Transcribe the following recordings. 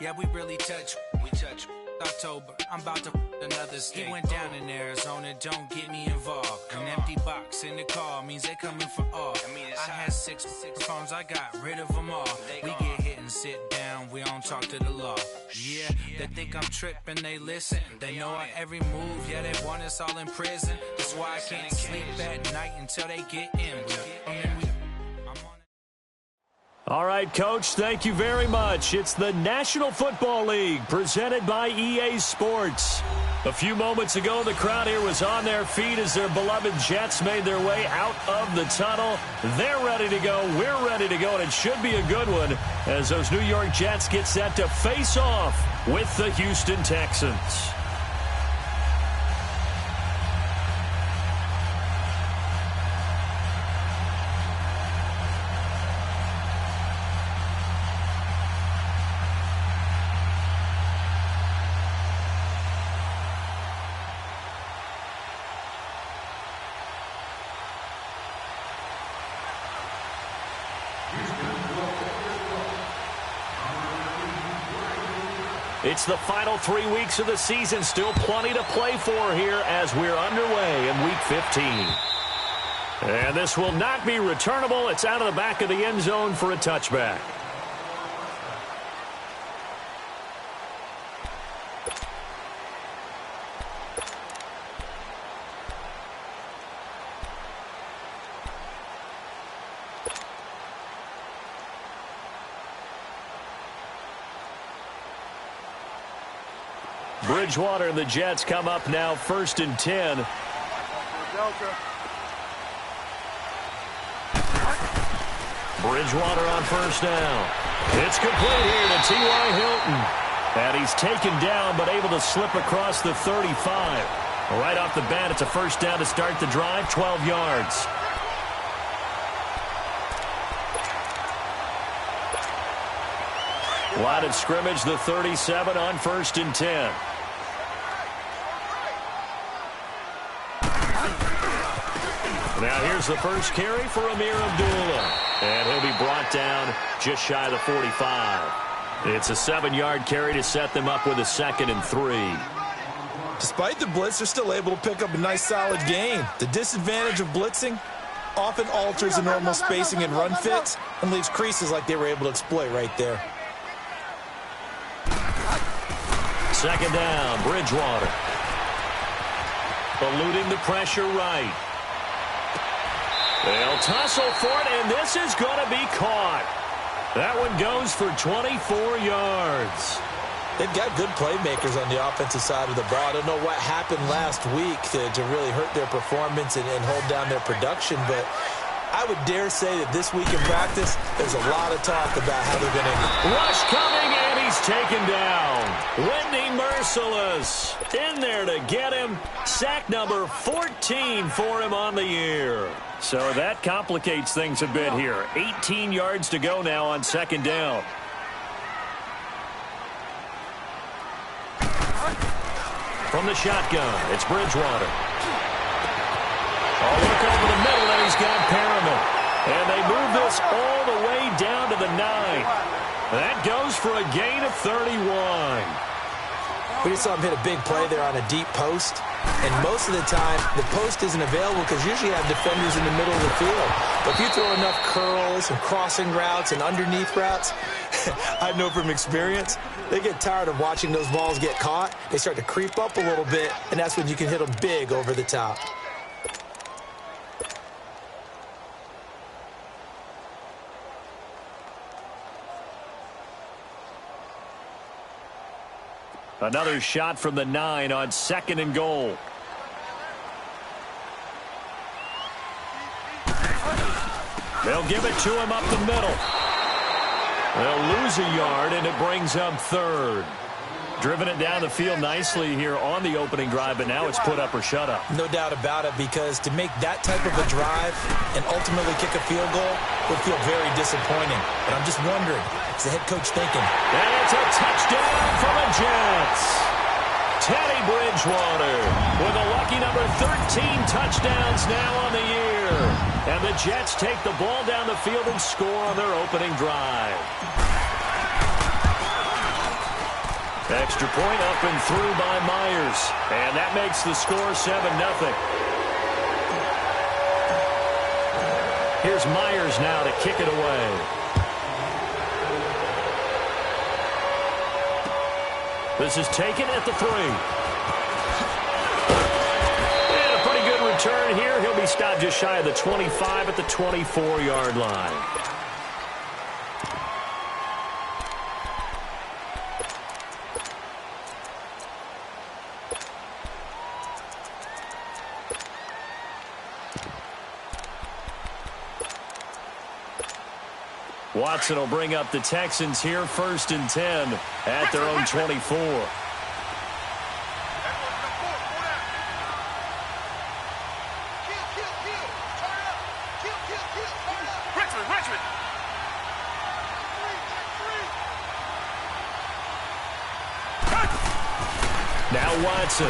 Yeah, we really touch. We touch. October, I'm about to another state. He went down in Arizona, don't get me involved. An empty box in the car means they coming for all. I had six phones, I got rid of them all. We get hit and sit down, we don't talk to the law. Yeah, they think I'm tripping, they listen. They know our every move, yeah, they want us all in prison. That's why I can't sleep at night until they get in. All right, Coach, thank you very much. It's the National Football League presented by EA Sports. A few moments ago, the crowd here was on their feet as their beloved Jets made their way out of the tunnel. They're ready to go. We're ready to go, and it should be a good one as those New York Jets get set to face off with the Houston Texans. It's the final 3 weeks of the season. Still plenty to play for here as we're underway in Week 15. And this will not be returnable. It's out of the back of the end zone for a touchback. Bridgewater and the Jets come up now 1st and 10. Bridgewater on 1st down. It's complete here to T.Y. Hilton. And he's taken down but able to slip across the 35. Right off the bat, it's a 1st down to start the drive, 12 yards. Line of scrimmage, the 37 on 1st and 10. Now here's the first carry for Amir Abdullah. And he'll be brought down just shy of the 45. It's a 7-yard carry to set them up with a 2nd and 3. Despite the blitz, they're still able to pick up a nice solid gain. The disadvantage of blitzing often alters the normal spacing and run fits and leaves creases like they were able to exploit right there. 2nd down, Bridgewater. Eluding the pressure right. They'll tussle for it, and this is going to be caught. That one goes for 24 yards. They've got good playmakers on the offensive side of the ball. I don't know what happened last week to really hurt their performance and hold down their production, but I would dare say that this week in practice, there's a lot of talk about how they're going to... Rush coming, and he's taken down. Wendy Merciless in there to get him. Sack number 14 for him on the year. So that complicates things a bit here. 18 yards to go now on 2nd down. From the shotgun, it's Bridgewater. Oh, look over the middle, and he's got Perriman. And they move this all the way down to the 9. That goes for a gain of 31. We just saw him hit a big play there on a deep post. And most of the time, the post isn't available because usually you have defenders in the middle of the field. But if you throw enough curls and crossing routes and underneath routes, I know from experience, they get tired of watching those balls get caught. They start to creep up a little bit, and that's when you can hit them big over the top. Another shot from the 9 on 2nd and goal. They'll give it to him up the middle. They'll lose a yard, and it brings up 3rd. Driven it down the field nicely here on the opening drive, but now it's put up or shut up. No doubt about it, because to make that type of a drive and ultimately kick a field goal would feel very disappointing. But I'm just wondering, what's the head coach thinking? And it's a touchdown for the Jets. Teddy Bridgewater with a lucky number 13 touchdowns now on the year. And the Jets take the ball down the field and score on their opening drive. Extra point up and through by Myers. And that makes the score 7-0. Here's Myers now to kick it away. This is taken at the 3. And a pretty good return here. He'll be stopped just shy of the 25 at the 24-yard line. Watson will bring up the Texans here, 1st and 10 at their own 24. Now Watson.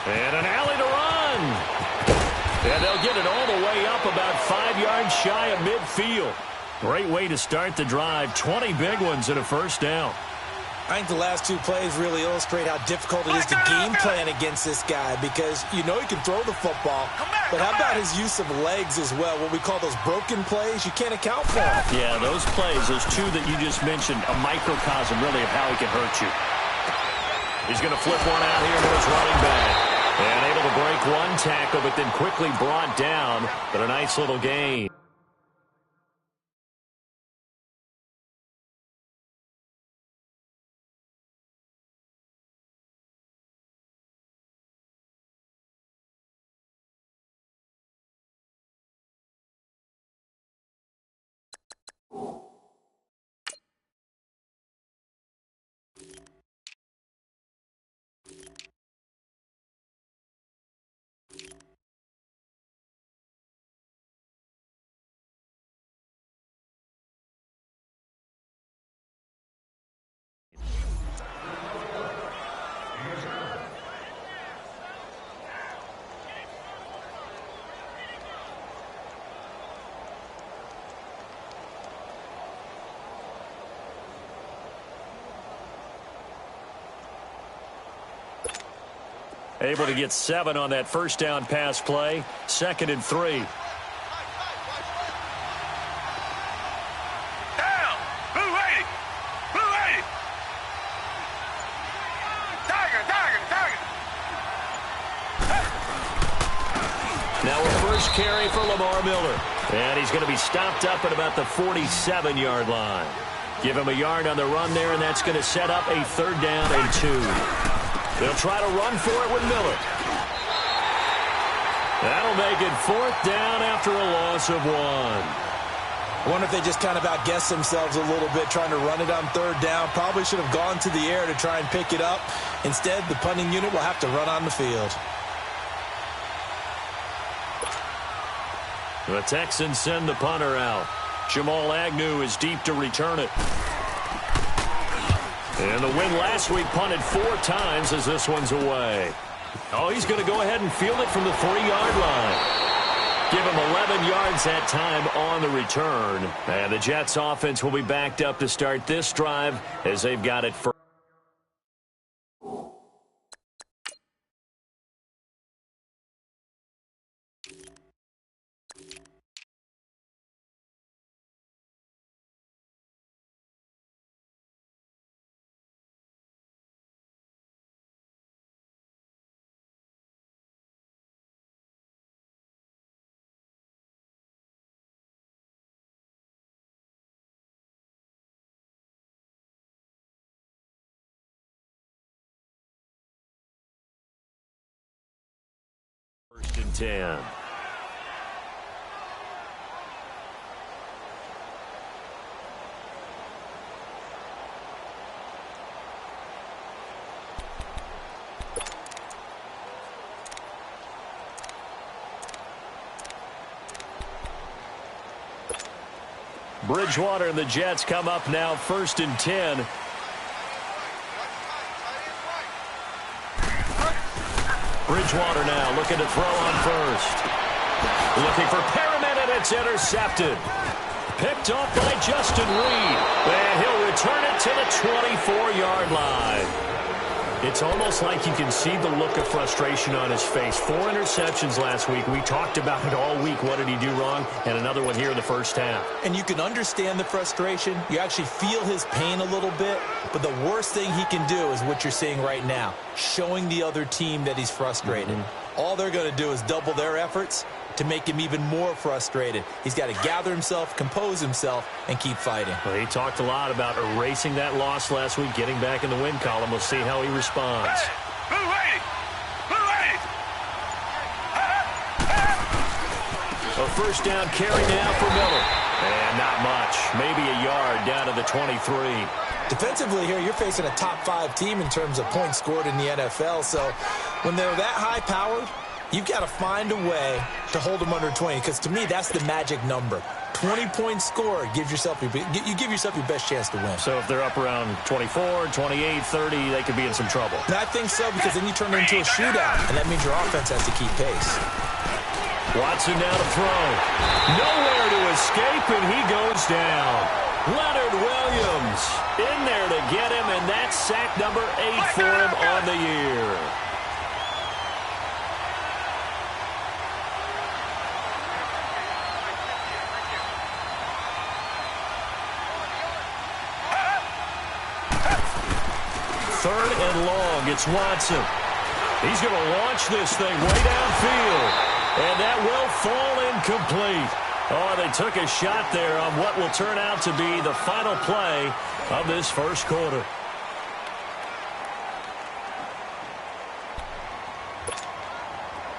And an alley to run. And they'll get it all the way up about 5 yards shy of midfield. Great way to start the drive. 20 big ones and a 1st down. I think the last 2 plays really illustrate how difficult it is to game plan against this guy, because you know he can throw the football, but how about his use of legs as well? What we call those broken plays, you can't account for them. Yeah, those plays, those 2 that you just mentioned, a microcosm really of how he can hurt you. He's going to flip one out here to his running back. And able to break 1 tackle, but then quickly brought down. But a nice little gain. Able to get 7 on that 1st down pass play. 2nd and 3. Down. Blue 80. Blue 80. Tiger. Now a 1st carry for Lamar Miller. And he's going to be stopped up at about the 47-yard line. Give him a yard on the run there, and that's going to set up a 3rd down and 2. They'll try to run for it with Miller. That'll make it 4th down after a loss of 1. I wonder if they just kind of outguessed themselves a little bit trying to run it on 3rd down. Probably should have gone to the air to try and pick it up. Instead, the punting unit will have to run on the field. The Texans send the punter out. Jamal Agnew is deep to return it. And the win last week punted 4 times as this one's away. Oh, he's going to go ahead and field it from the 3-yard line. Give him 11 yards that time on the return. And the Jets offense will be backed up to start this drive as they've got it first. First and 10. Bridgewater and the Jets come up now, 1st and 10. Bridgewater now looking to throw on 1st. Looking for Perriman, and it's intercepted. Picked off by Justin Reed. And he'll to the 24-yard line. It's almost like you can see the look of frustration on his face. 4 interceptions last week. We talked about it all week. What did he do wrong? And another one here in the first half. And you can understand the frustration. You actually feel his pain a little bit. But the worst thing he can do is what you're seeing right now, showing the other team that he's frustrated. All they're going to do is double their efforts to make him even more frustrated. He's got to gather himself, compose himself, and keep fighting. Well, he talked a lot about erasing that loss last week, getting back in the win column. We'll see how he responds. A first down carry now for Miller. And not much. Maybe a yard down to the 23. Defensively here, you're facing a top-5 team in terms of points scored in the NFL. So when they're that high-powered, you've got to find a way to hold them under 20, because to me, that's the magic number. 20 points scored, you give yourself your best chance to win. So if they're up around 24, 28, 30, they could be in some trouble. And I think so, because then you turn it into a shootout, and that means your offense has to keep pace. Watson now to throw. Nowhere to escape, and he goes down. Leonard Williams in there to get him, and that's sack number 8 for him on the year. Third and long, it's Watson. He's going to launch this thing way downfield, and that will fall incomplete. Oh, they took a shot there on what will turn out to be the final play of this first quarter.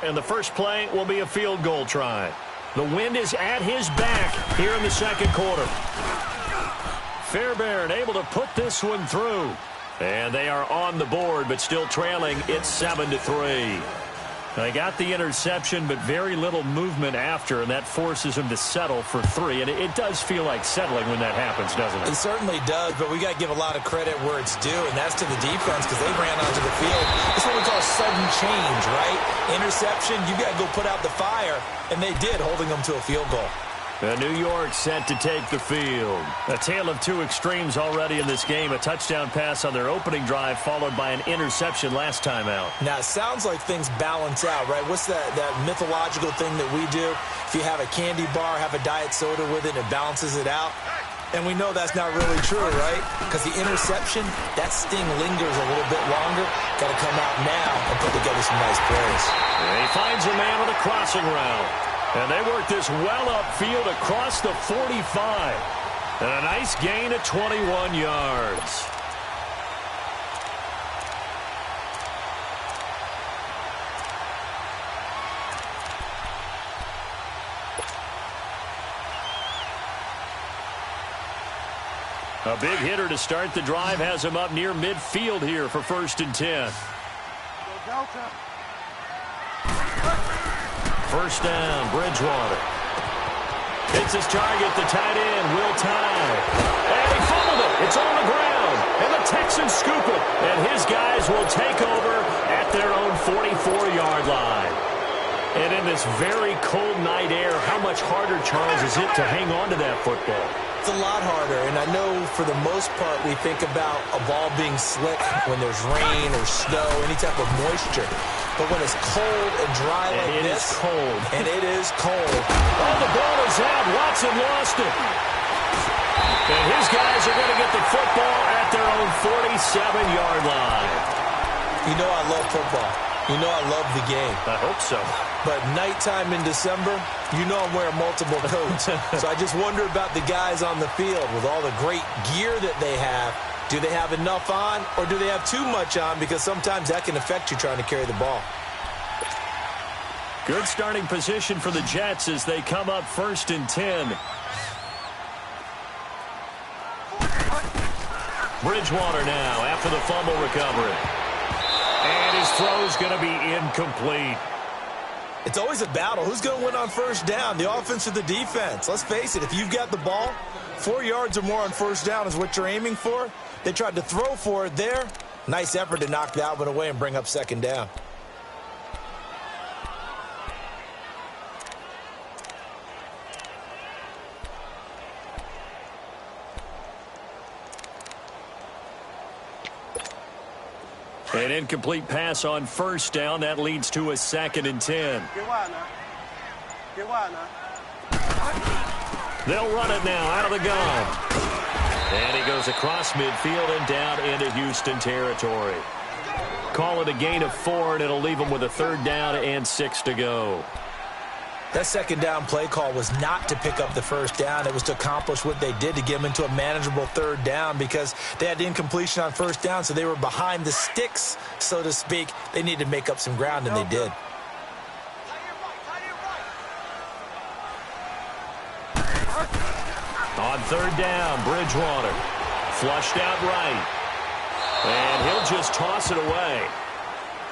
And the first play will be a field goal try. The wind is at his back here in the second quarter. Fairbairn able to put this one through. And they are on the board, but still trailing. It's 7-3. They got the interception, but very little movement after, and that forces them to settle for 3. And it does feel like settling when that happens, doesn't it? It certainly does, but we got to give a lot of credit where it's due, and that's to the defense, because they ran onto the field. It's what we call sudden change, right? Interception, you got to go put out the fire, and they did, holding them to a field goal. New York set to take the field. A tale of two extremes already in this game. A touchdown pass on their opening drive, followed by an interception last time out. Now, it sounds like things balance out, right? What's that mythological thing that we do? If you have a candy bar, have a diet soda with it, and it balances it out. And we know that's not really true, right? Because the interception, that sting lingers a little bit longer. Got to come out now and put together some nice plays. And he finds a man with a crossing route. And they work this well upfield across the 45. And a nice gain of 21 yards. A big hitter to start the drive has him up near midfield here for 1st and 10. First down, Bridgewater. Hits his target, the tight end, Will Tye. And he fumbled it. It's on the ground. And the Texans scoop it. And his guys will take over at their own 44-yard line. And in this very cold night air, how much harder, Charles, is it to hang on to that football? It's a lot harder, and I know for the most part we think about a ball being slick when there's rain or snow, any type of moisture. But when it's cold and dry like this, cold. And it is cold. Oh, the ball is out. Watson lost it. And his guys are going to get the football at their own 47-yard line. You know I love football. You know I love the game. I hope so. But nighttime in December, you know I'm wearing multiple coats. So I just wonder about the guys on the field with all the great gear that they have. Do they have enough on, or do they have too much on? Because sometimes that can affect you trying to carry the ball. Good starting position for the Jets as they come up 1st and 10. Bridgewater now after the fumble recovery. And his throw's going to be incomplete. It's always a battle. Who's going to win on first down, the offense or the defense? Let's face it, if you've got the ball, 4 yards or more on first down is what you're aiming for. They tried to throw for it there. Nice effort to knock that one away and bring up 2nd down. An incomplete pass on first down. That leads to a 2nd and 10. They'll run it now out of the gun. And he goes across midfield and down into Houston territory. Call it a gain of 4, and it'll leave them with a 3rd down and 6 to go. That 2nd down play call was not to pick up the 1st down. It was to accomplish what they did, to get them into a manageable 3rd down, because they had incompletion on 1st down, so they were behind the sticks, so to speak. They needed to make up some ground, and they did. On 3rd down, Bridgewater. Flushed out right. And he'll just toss it away.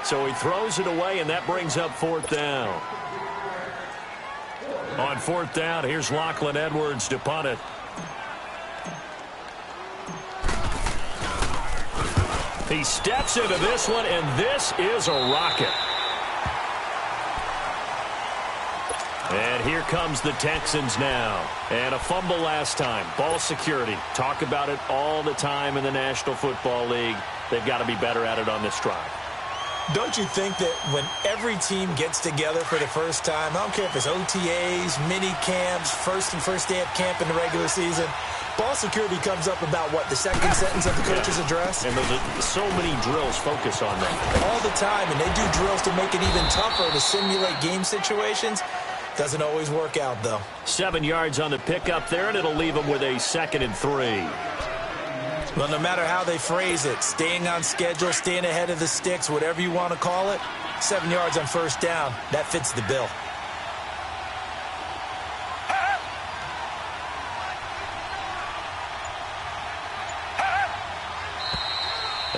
So he throws it away, and that brings up 4th down. On 4th down, here's Lachlan Edwards to punt it. He steps into this one, and this is a rocket. And here comes the Texans now. And a fumble last time. Ball security. Talk about it all the time in the National Football League. They've got to be better at it on this drive. Don't you think that when every team gets together for the first time, I don't care if it's OTAs, mini camps, first day of camp in the regular season, ball security comes up about, what, the 2nd sentence of the coach's address? And there's so many drills focus on that. All the time, and they do drills to make it even tougher to simulate game situations. Doesn't always work out, though. 7 yards on the pickup there, and it'll leave them with a 2nd and 3. Well, no matter how they phrase it, staying on schedule, staying ahead of the sticks, whatever you want to call it, 7 yards on 1st down, that fits the bill.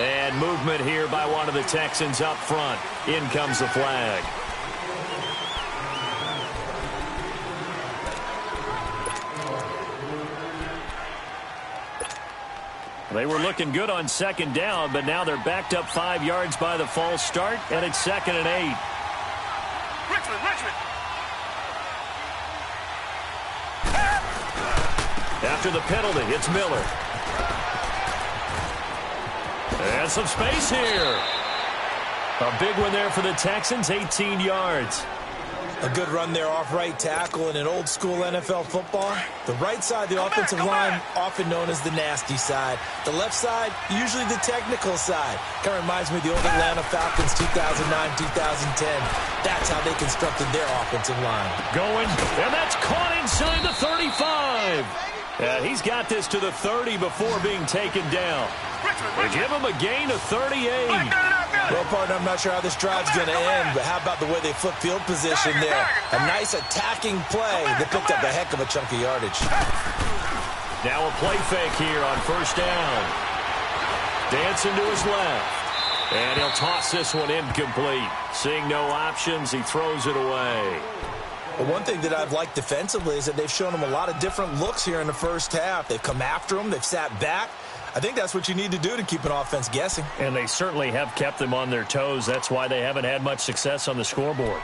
And movement here by one of the Texans up front. In comes the flag. They were looking good on 2nd down, but now they're backed up 5 yards by the false start, and it's 2nd and 8. Richmond. After the penalty, it's Miller. And some space here. A big one there for the Texans, 18 yards. A good run there off right tackle in an old-school NFL football. The right side, the offensive line, often known as the nasty side. The left side, usually the technical side. Kind of reminds me of the old Atlanta Falcons 2009-2010. That's how they constructed their offensive line. Going, and that's caught inside the 35. And he's got this to the 30 before being taken down. They give him a gain of 38. Well, partner, I'm not sure how this drive's going to end, but how about the way they flip field position there? A nice attacking play. They picked up a heck of a chunk of yardage. Now a play fake here on 1st down. Dancing to his left. And he'll toss this one incomplete. Seeing no options, he throws it away. Well, one thing that I've liked defensively is that they've shown him a lot of different looks here in the 1st half. They've come after him. They've sat back. I think that's what you need to do to keep an offense guessing. And they certainly have kept them on their toes. That's why they haven't had much success on the scoreboard.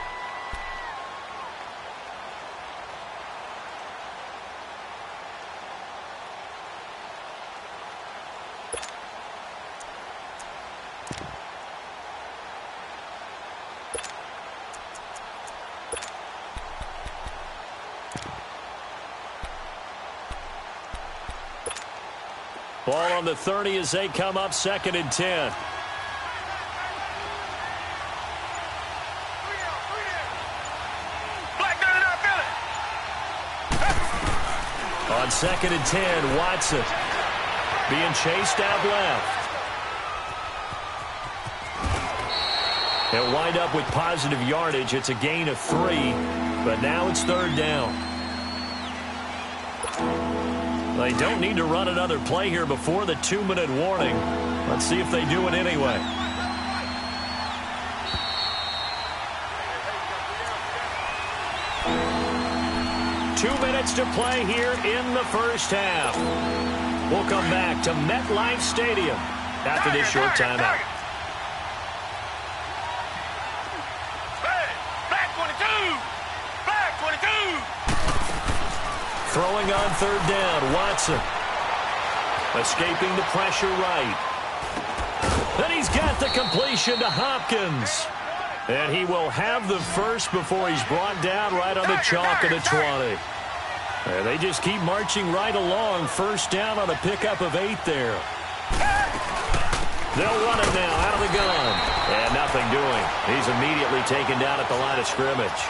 Ball on the 30 as they come up 2nd and 10. On 2nd and 10, Watson being chased out left. They'll wind up with positive yardage. It's a gain of 3, but now it's 3rd down. They don't need to run another play here before the 2-minute warning. Let's see if they do it anyway. Two minutes to play here in the 1st half. We'll come back to MetLife Stadium after this short timeout. Throwing on 3rd down, Watson. Escaping the pressure right. And he's got the completion to Hopkins. And he will have the first before he's brought down right on the chalk of the 20. And they just keep marching right along. First down on a pickup of 8 there. They'll run it now out of the gun. And nothing doing. He's immediately taken down at the line of scrimmage.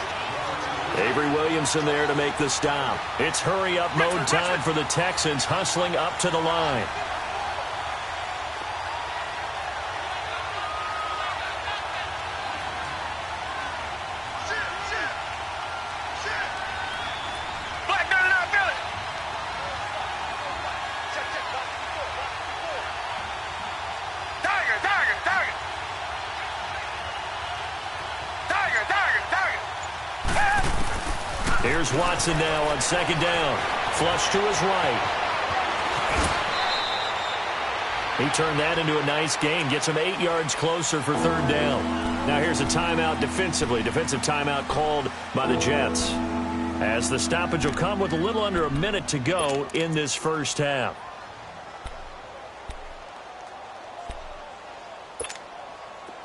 Avery Williamson there to make the stop. It's hurry-up mode time for the Texans, hustling up to the line. Here's Watson now on second down. Flush to his right. He turned that into a nice gain. Gets him 8 yards closer for third down. Now here's a timeout defensively. Defensive timeout called by the Jets. As the stoppage will come with a little under a minute to go in this first half.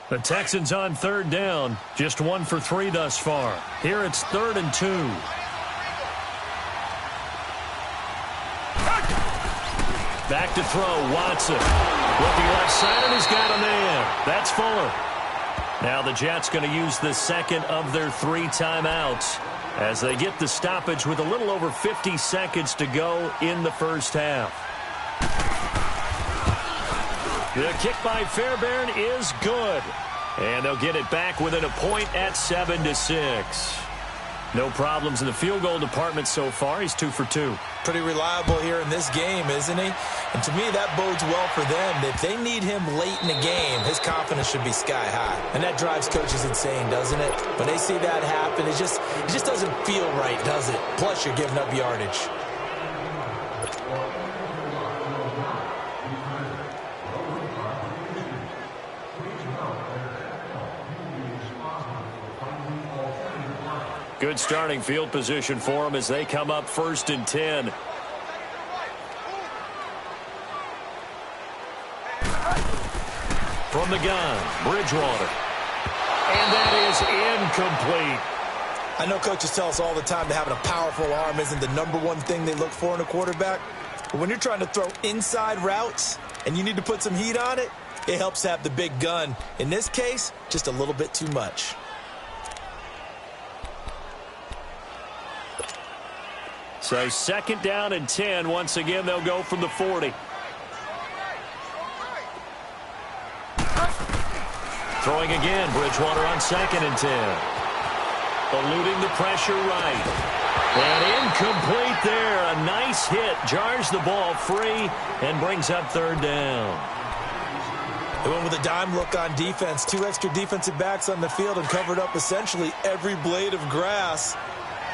The Texans on third down. Just 1 for 3 thus far. Here it's 3rd and 2. Back to throw, Watson. Looking left side, and he's got a man. That's Fuller. Now the Jets going to use the second of their 3 timeouts as they get the stoppage with a little over 50 seconds to go in the first half. The kick by Fairbairn is good. And they'll get it back within a point at 7-6. No problems in the field goal department so far. He's 2 for 2. Pretty reliable here in this game, isn't he? And to me, that bodes well for them. If they need him late in the game, his confidence should be sky high. And that drives coaches insane, doesn't it? When they see that happen, it just doesn't feel right, does it? Plus, you're giving up yardage. Good starting field position for them as they come up 1st and 10. From the gun, Bridgewater. And that is incomplete. I know coaches tell us all the time that having a powerful arm isn't the #1 thing they look for in a quarterback. But when you're trying to throw inside routes and you need to put some heat on it, it helps to have the big gun. In this case, just a little bit too much. So 2nd down and 10. Once again, they'll go from the 40. Throwing again, Bridgewater on 2nd and 10. Eluding the pressure right. And incomplete there. A nice hit. Jars the ball free and brings up 3rd down. They went with a dime look on defense. 2 extra defensive backs on the field and covered up essentially every blade of grass.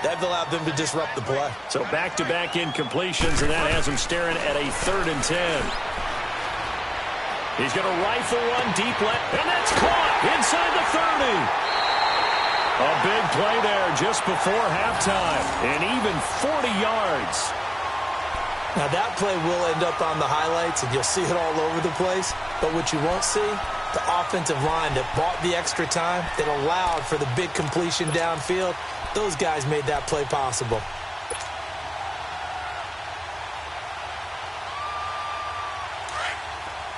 That allowed them to disrupt the play. So back-to-back incompletions, and that has him staring at a 3rd and 10. He's going to rifle one deep left, and that's caught inside the 30. A big play there just before halftime, and even 40 yards. Now that play will end up on the highlights, and you'll see it all over the place. But what you won't see, the offensive line that bought the extra time, that allowed for the big completion downfield, those guys made that play possible.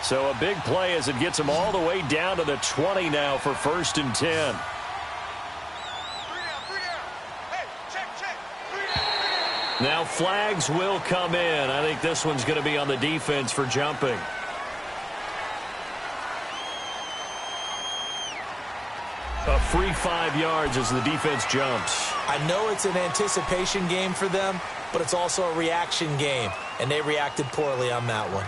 So a big play as it gets them all the way down to the 20 now for 1st and 10. Now flags will come in. I think this one's going to be on the defense for jumping. A free 5 yards as the defense jumps. I know it's an anticipation game for them, but it's also a reaction game, and they reacted poorly on that one.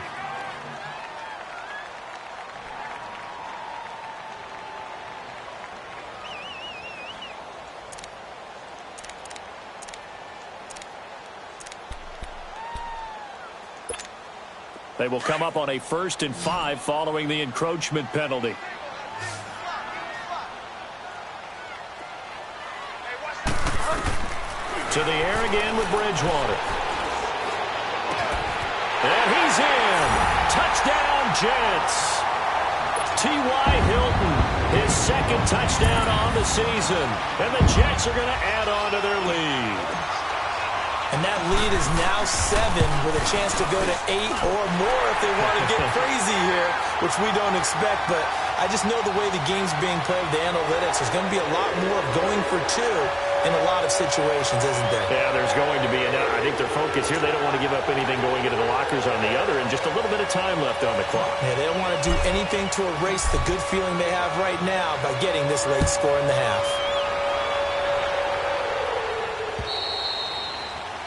They will come up on a 1st and 5 following the encroachment penalty. To the air again with Bridgewater. And he's in. Touchdown, Jets. T.Y. Hilton, his second touchdown on the season. And the Jets are going to add on to their lead. And that lead is now 7 with a chance to go to 8 or more if they want to get crazy here, which we don't expect. But I just know the way the game's being played, the analytics, there's going to be a lot more of going for 2 in a lot of situations, isn't there? Yeah, there's going to be. And I think their focus here, they don't want to give up anything going into the lockers on the other, and just a little bit of time left on the clock. Yeah, they don't want to do anything to erase the good feeling they have right now by getting this late score in the half.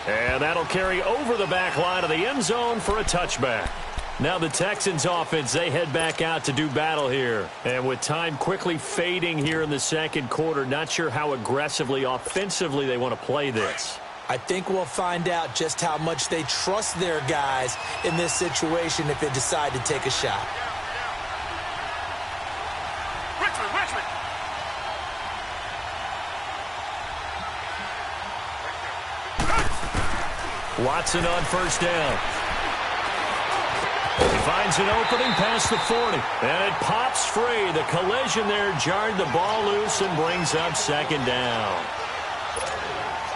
And that'll carry over the back line of the end zone for a touchback. Now the Texans offense, they head back out to do battle here. And with time quickly fading here in the second quarter, not sure how aggressively, offensively they want to play this. I think we'll find out just how much they trust their guys in this situation if they decide to take a shot. Richmond. Watson on first down. He finds an opening past the 40. And it pops free. The collision there jarred the ball loose and brings up second down.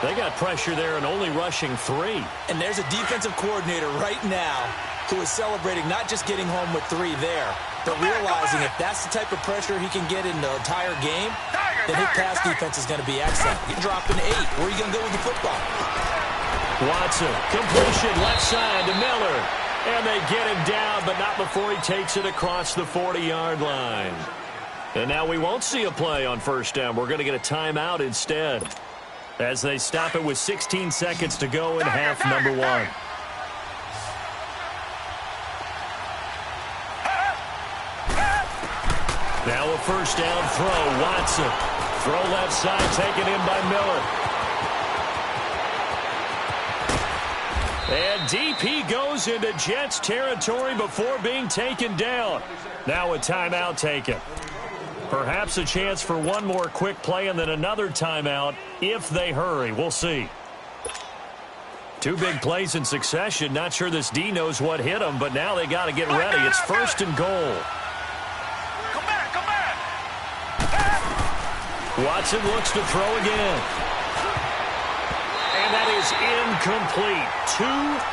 They got pressure there and only rushing 3. And there's a defensive coordinator right now who is celebrating not just getting home with 3 there, but realizing if that's the type of pressure he can get in the entire game, then his pass defense is going to be excellent. You're dropping 8. Where are you going to go with the football? Watson, completion, left side to Miller. And they get him down, but not before he takes it across the 40-yard line. And now we won't see a play on first down. We're going to get a timeout instead, as they stop it with 16 seconds to go in half number 1. Now a first down throw, Watson. Throw left side, taken in by Miller. And DP goes into Jets territory before being taken down. Now a timeout taken. Perhaps a chance for one more quick play and then another timeout if they hurry. We'll see. 2 big plays in succession. Not sure this D knows what hit them, but now they got to get ready. It's first and goal. Come back. Watson looks to throw again. And that is incomplete. 2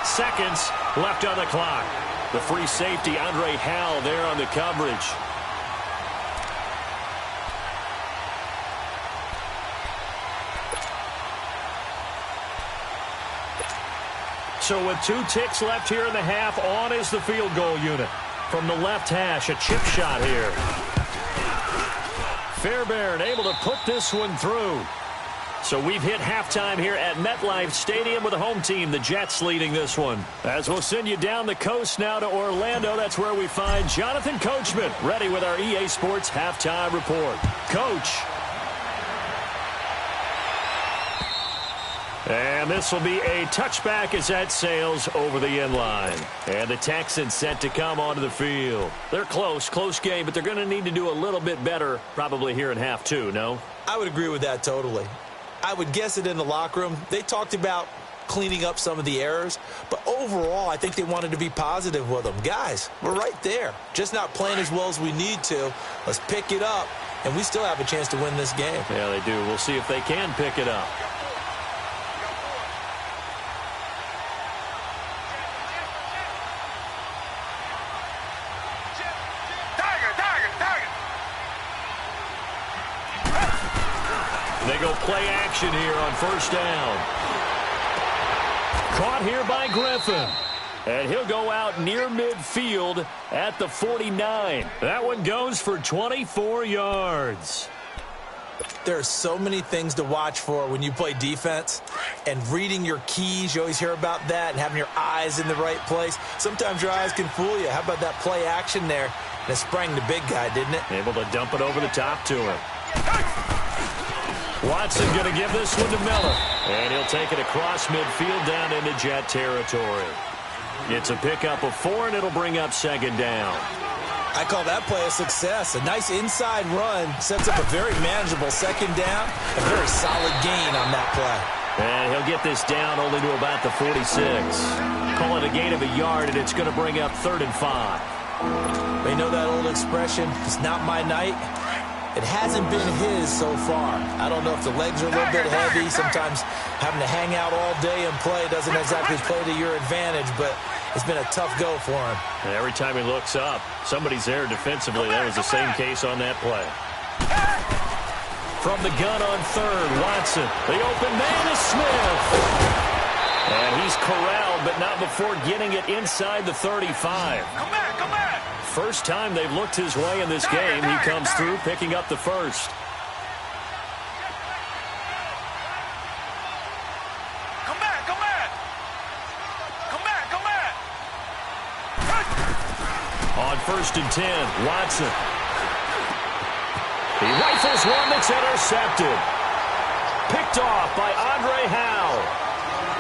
seconds left on the clock. The free safety, Andre Howell, there on the coverage. So with 2 ticks left here in the half, on is the field goal unit. From the left hash, a chip shot here. Fairbairn able to put this one through. So we've hit halftime here at MetLife Stadium with the home team, the Jets, leading this one. As we'll send you down the coast now to Orlando, that's where we find Jonathan Coachman, ready with our EA Sports halftime report. Coach. And this will be a touchback as that sails over the end line. And the Texans set to come onto the field. They're close game, but they're going to need to do a little bit better probably here in half 2, no? I would agree with that totally. I would guess it in the locker room. They talked about cleaning up some of the errors, but overall, I think they wanted to be positive with them. Guys, we're right there. Just not playing as well as we need to. Let's pick it up, and we still have a chance to win this game. Yeah, they do. We'll see if they can pick it up. They go play action here on first down. Caught here by Griffin. And he'll go out near midfield at the 49. That one goes for 24 yards. There are so many things to watch for when you play defense. And reading your keys, you always hear about that, and having your eyes in the right place. Sometimes your eyes can fool you. How about that play action there? And it sprang the big guy, didn't it? Able to dump it over the top to him. Watson going to give this one to Miller. And he'll take it across midfield down into Jet territory. It's a pickup of 4, and it'll bring up second down. I call that play a success. A nice inside run sets up a very manageable second down. A very solid gain on that play. And he'll get this down only to about the 46. Call it a gain of a yard, and it's going to bring up 3rd and 5. You know that old expression, it's not my night? It hasn't been his so far. I don't know if the legs are a little bit heavy. Sometimes having to hang out all day and play doesn't exactly play to your advantage, but it's been a tough go for him. And every time he looks up, somebody's there defensively. That was the same case on that play. From the gun on third, Watson. The open man is Smith. And he's corralled, but not before getting it inside the 35. Come back, come back. First time they've looked his way in this game. He comes through picking up the first. Come back, come back. Come back, come back. On 1st and 10, Watson. He rifles one that's intercepted. Picked off by Andre Howe.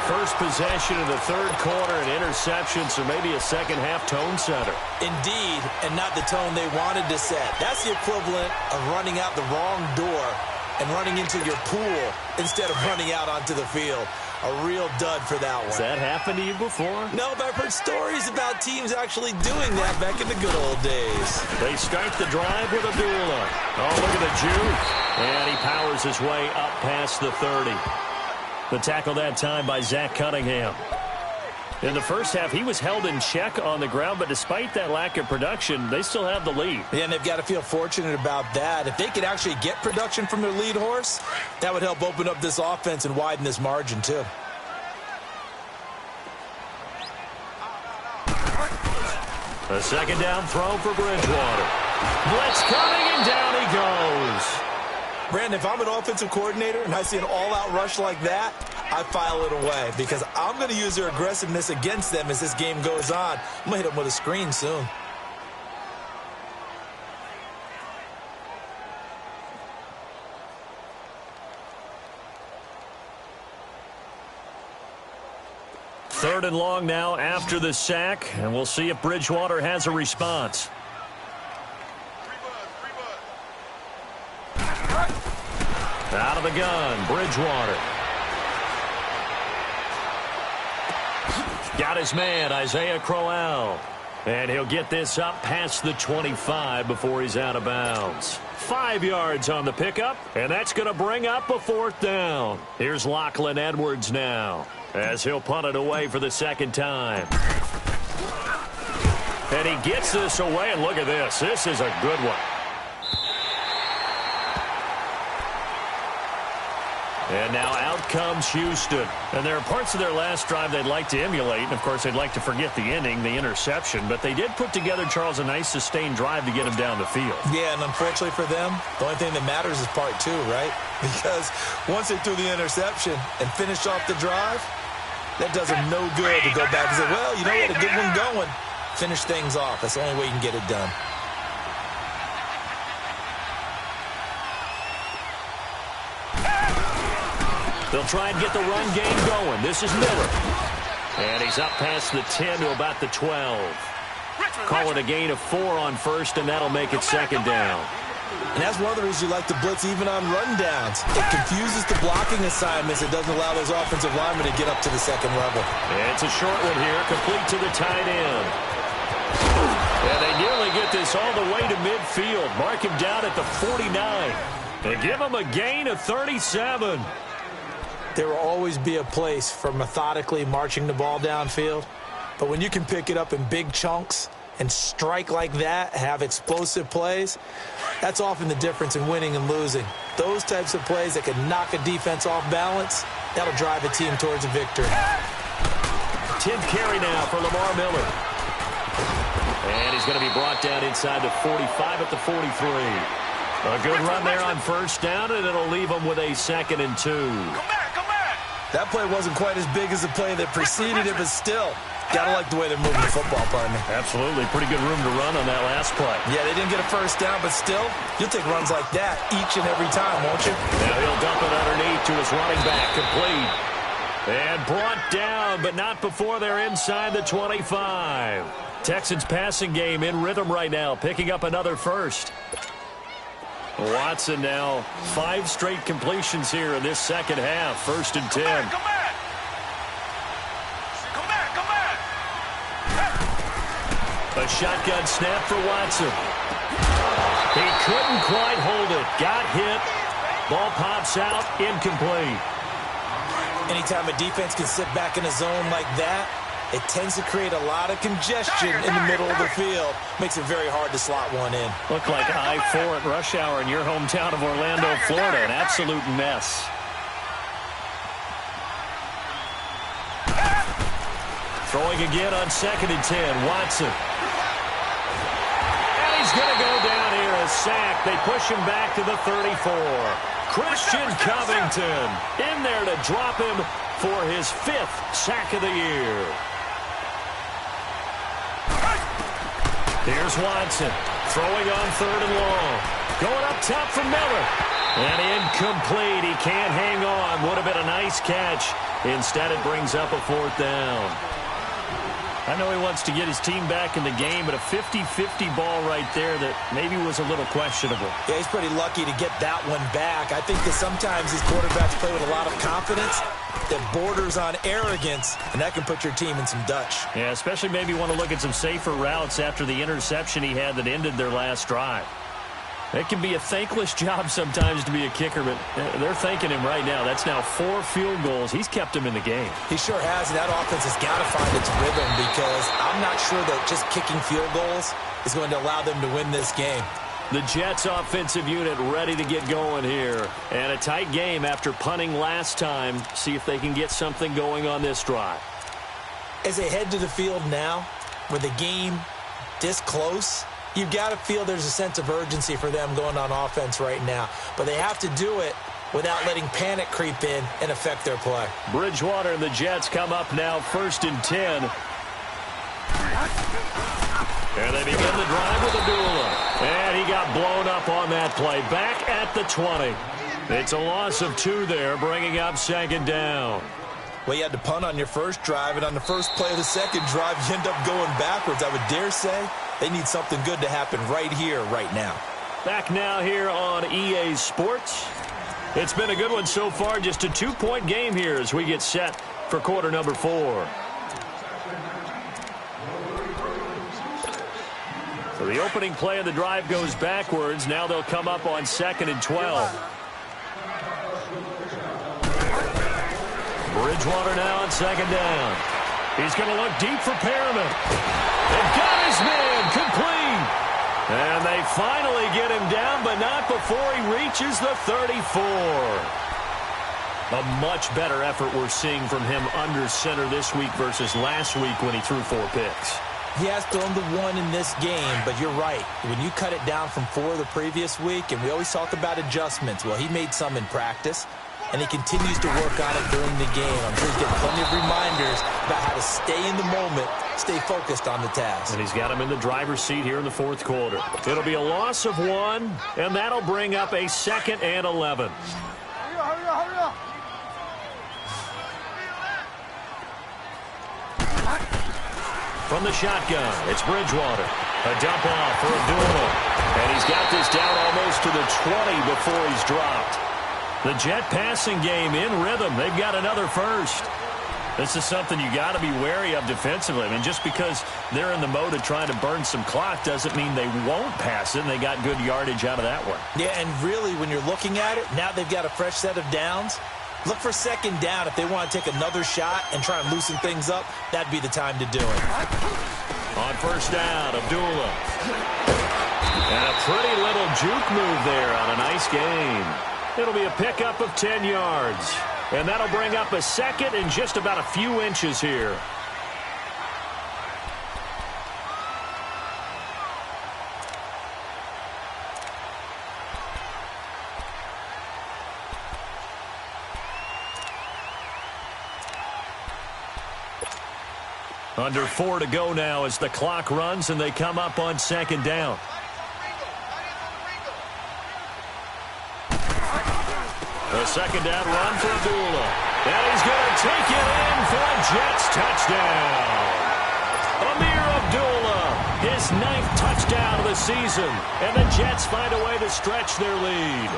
First possession of the third quarter, an interception, so maybe a second-half tone setter. Indeed, and not the tone they wanted to set. That's the equivalent of running out the wrong door and running into your pool instead of running out onto the field. A real dud for that one. Has that happened to you before? No, but I've heard stories about teams actually doing that back in the good old days. They start the drive with Abdullah. Oh, look at the juke. And he powers his way up past the 30. The tackle that time by Zach Cunningham. In the first half, he was held in check on the ground, but despite that lack of production, they still have the lead. Yeah, and they've got to feel fortunate about that. If they could actually get production from their lead horse, that would help open up this offense and widen this margin, too. A second down throw for Bridgewater. Blitz coming, and down he goes. Brandon, if I'm an offensive coordinator and I see an all-out rush like that, I file it away because I'm going to use their aggressiveness against them as this game goes on. I'm going to hit them with a screen soon. Third and long now after the sack, and we'll see if Bridgewater has a response. Out of the gun, Bridgewater. Got his man, Isaiah Crowell. And he'll get this up past the 25 before he's out of bounds. 5 yards on the pickup, and that's going to bring up a 4th down. Here's Lachlan Edwards now, as he'll punt it away for the second time. And he gets this away, and look at this. This is a good one. And now out comes Houston. And there are parts of their last drive they'd like to emulate. And, of course, they'd like to forget the ending, the interception. But they did put together, Charles, a nice sustained drive to get him down the field. Yeah, and unfortunately for them, the only thing that matters is part 2, right? Because once they threw the interception and finished off the drive, that does them no good to go back and say, well, you know what, a good one going. Finish things off. That's the only way you can get it done. They'll try and get the run game going. This is Miller. And he's up past the 10 to about the 12. Call it a gain of 4 on first, and that'll make it second down. And that's one of the reasons you like to blitz even on rundowns. It confuses the blocking assignments. It doesn't allow those offensive linemen to get up to the second level. It's a short one here, complete to the tight end. And they nearly get this all the way to midfield. Mark him down at the 49. They give him a gain of 37. There will always be a place for methodically marching the ball downfield. But when you can pick it up in big chunks and strike like that, have explosive plays, that's often the difference in winning and losing. Those types of plays that can knock a defense off balance, that'll drive a team towards a victory. 10th carry now for Lamar Miller. And he's going to be brought down inside the 45 at the 43. A good run there on first down, and it'll leave him with a 2nd and 2. That play wasn't quite as big as the play that preceded it, but still, gotta like the way they're moving the football, partner. Absolutely. Pretty good room to run on that last play. Yeah, they didn't get a first down, but still, you'll take runs like that each and every time, won't you? Now he'll dump it underneath to his running back, complete. And brought down, but not before they're inside the 25. Texans passing game in rhythm right now, picking up another first. Watson now 5 straight completions here in this second half. 1st and 10. Come back. Come back. A shotgun snap for Watson. He couldn't quite hold it. Got hit. Ball pops out. Incomplete. Anytime a defense can sit back in a zone like that, it tends to create a lot of congestion in the middle of the field. Makes it very hard to slot one in. Looked like I-4 at rush hour in your hometown of Orlando, Florida. An absolute mess. Throwing again on 2nd and 10. Watson. And he's going to go down here. A sack. They push him back to the 34. Christian Covington in there to drop him for his 5th sack of the year. Here's Watson throwing on 3rd and long. Going up top for Miller. And incomplete. He can't hang on. Would have been a nice catch. Instead, it brings up a 4th down. I know he wants to get his team back in the game, but a 50-50 ball right there that maybe was a little questionable. Yeah, he's pretty lucky to get that one back. I think that sometimes these quarterbacks play with a lot of confidence that borders on arrogance, and that can put your team in some Dutch. Yeah, especially maybe want to look at some safer routes after the interception he had that ended their last drive. It can be a thankless job sometimes to be a kicker, but they're thanking him right now. That's now 4 field goals. He's kept them in the game. He sure has. That offense has got to find its rhythm because I'm not sure that just kicking field goals is going to allow them to win this game. The Jets offensive unit ready to get going here. And a tight game after punting last time. See if they can get something going on this drive. As they head to the field now, with the game this close, you've got to feel there's a sense of urgency for them going on offense right now. But they have to do it without letting panic creep in and affect their play. Bridgewater and the Jets come up now 1st and 10. And they begin the drive with Abdullah. And he got blown up on that play. Back at the 20. It's a loss of 2 there, bringing up 2nd down. Well, you had to punt on your first drive, and on the first play of the second drive, you end up going backwards. I would dare say they need something good to happen right here, right now. Back now here on EA Sports. It's been a good one so far. Just a 2-point game here as we get set for quarter number 4. So the opening play of the drive goes backwards. Now they'll come up on 2nd and 12. Bridgewater now on 2nd down. He's going to look deep for Perriman. They've got his man complete. And they finally get him down, but not before he reaches the 34. A much better effort we're seeing from him under center this week versus last week when he threw 4 picks. He has thrown the 1 in this game, but you're right. When you cut it down from 4 the previous week, and we always talk about adjustments, well, he made some in practice, and he continues to work on it during the game. I'm sure he's getting plenty of reminders about how to stay in the moment, stay focused on the task. And he's got him in the driver's seat here in the 4th quarter. It'll be a loss of 1, and that'll bring up a 2nd and 11. Hurry up. From the shotgun, it's Bridgewater. A dump off for Abdullah. And he's got this down almost to the 20 before he's dropped. The Jet passing game in rhythm. They've got another first. This is something you got to be wary of defensively. I mean, just because they're in the mode of trying to burn some clock doesn't mean they won't pass it, and they got good yardage out of that one. Yeah, and really, when you're looking at it, now they've got a fresh set of downs. Look for 2nd down. If they want to take another shot and try and loosen things up, that'd be the time to do it. On 1st down, Abdullah. And a pretty little juke move there on a nice game. It'll be a pickup of 10 yards. And that'll bring up a 2nd and just about a few inches here. Under 4 to go now as the clock runs and they come up on 2nd down. The 2nd down run for Abdullah. And he's going to take it in for a Jets touchdown. Amir Abdullah, his 9th touchdown of the season. And the Jets find a way to stretch their lead.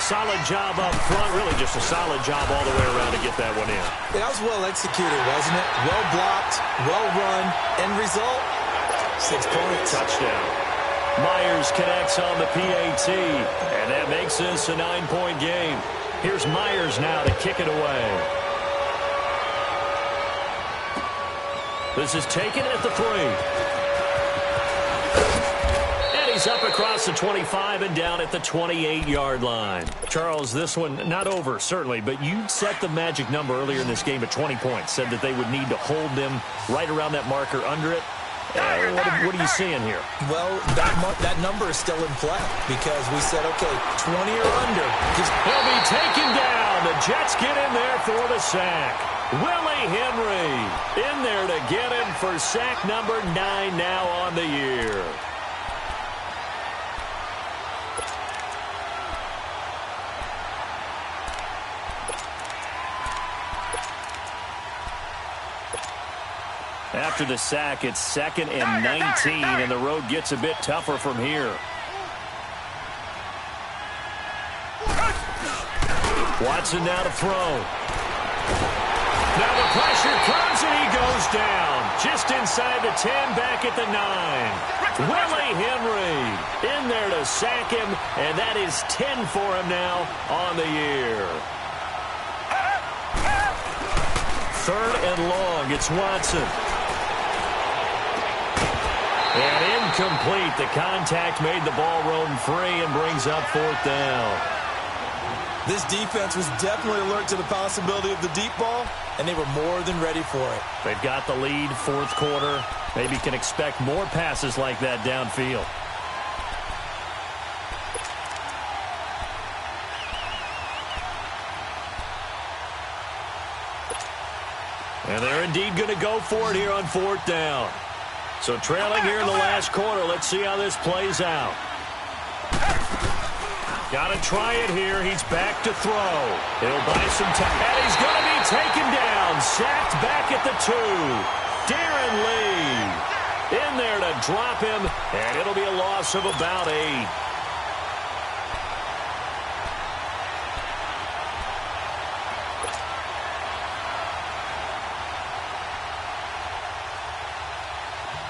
Solid job up front. Really just a solid job all the way around to get that one in. That was well executed, wasn't it? Well blocked, well run. End result, 6 points. Touchdown. Myers connects on the PAT, and that makes this a 9-point game. Here's Myers now to kick it away. This is taken at the 3. And he's up across the 25 and down at the 28-yard line. Charles, this one not over, certainly, but you set the magic number earlier in this game at 20 points, said that they would need to hold them right around that marker under it. What are you seeing here? Well, that number is still in play because we said, okay, 20 or under. He'll be taken down. The Jets get in there for the sack. Willie Henry in there to get him for sack number 9 now on the year. After the sack, it's 2nd and 19, and the road gets a bit tougher from here. Watson now to throw. Now the pressure comes, and he goes down. Just inside the 10, back at the 9. Willie Henry in there to sack him, and that is 10 for him now on the year. 3rd and long, it's Watson. And incomplete. The contact made the ball roam free and brings up 4th down. This defense was definitely alert to the possibility of the deep ball, and they were more than ready for it. They've got the lead, 4th quarter. Maybe can expect more passes like that downfield. And they're indeed going to go for it here on 4th down. So trailing here in the last quarter. Let's see how this plays out. Got to try it here. He's back to throw. He'll buy some time. And he's going to be taken down. Sacked back at the 2. Darren Lee in there to drop him. And it'll be a loss of about 8.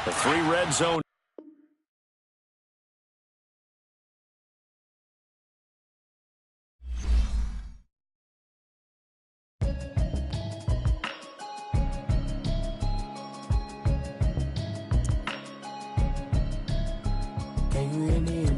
The 3 red zone. Can you hear me?